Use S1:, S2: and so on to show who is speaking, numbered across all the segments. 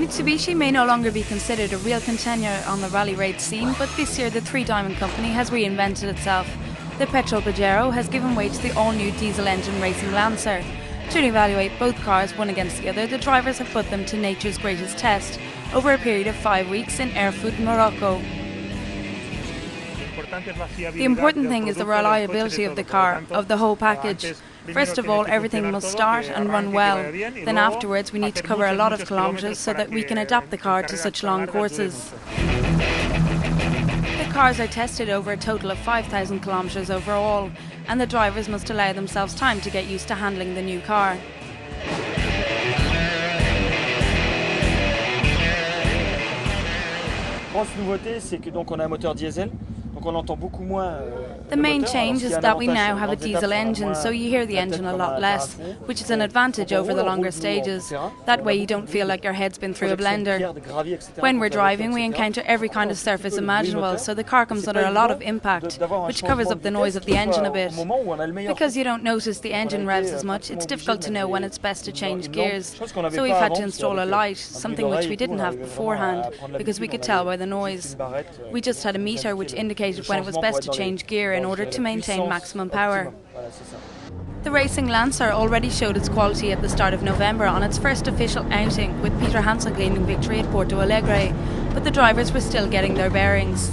S1: Mitsubishi may no longer be considered a real contender on the rally raid scene, but this year the Three Diamond Company has reinvented itself. The petrol Pajero has given way to the all-new diesel engine racing Lancer. To evaluate both cars one against the other, the drivers have put them to nature's greatest test over a period of 5 weeks in Erfoud, Morocco. The important thing is the reliability of the car, of the whole package. First of all, everything must start and run well. Then afterwards we need to cover a lot of kilometres so that we can adapt the car to such long courses. The cars are tested over a total of 5,000 kilometres overall, and the drivers must allow themselves time to get used to handling the new car.
S2: Grosse nouveauté, c'est que donc on a un moteur diesel.
S1: The main change is that we now have a diesel engine, so you hear the engine a lot less, which is an advantage over the longer stages. That way you don't feel like your head's been through a blender. When we're driving, we encounter every kind of surface imaginable, so the car comes under a lot of impact, which covers up the noise of the engine a bit. Because you don't notice the engine revs as much, it's difficult to know when it's best to change gears. So we've had to install a light, something which we didn't have beforehand, because we could tell by the noise. We just had a meter which indicated when it was best to change gear in order to maintain maximum power. The racing Lancer already showed its quality at the start of November on its first official outing, with Peter Hansel gaining victory at Porto Alegre, but the drivers were still getting their bearings.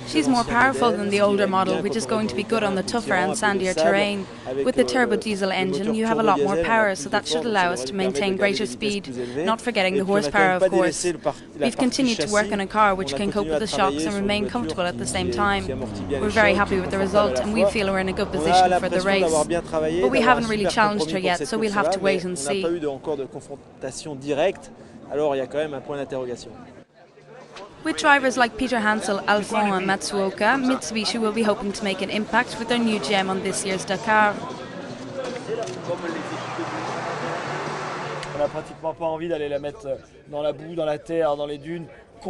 S1: She's more powerful than the older model, which is going to be good on the tougher and sandier terrain. With the turbo diesel engine you have a lot more power, so that should allow us to maintain greater speed, not forgetting the horsepower of course. We've continued to work on a car which can cope with the shocks and remain comfortable at the same time. We're very happy with the result and we feel we're in a good position for the race. But we haven't really challenged her yet, so we'll have to wait and see. With drivers like Peter Hansel, Alphon and Matsuoka, Mitsubishi will be hoping to make an impact with their new gem on this year's Dakar.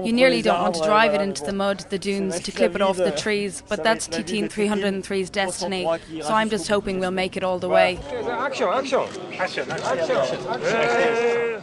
S1: You nearly don't want to drive it into the mud, the dunes, to clip it off the trees, but that's TT 303's destiny, so I'm just hoping we'll make it all the way.
S3: Action, action, action, action, action.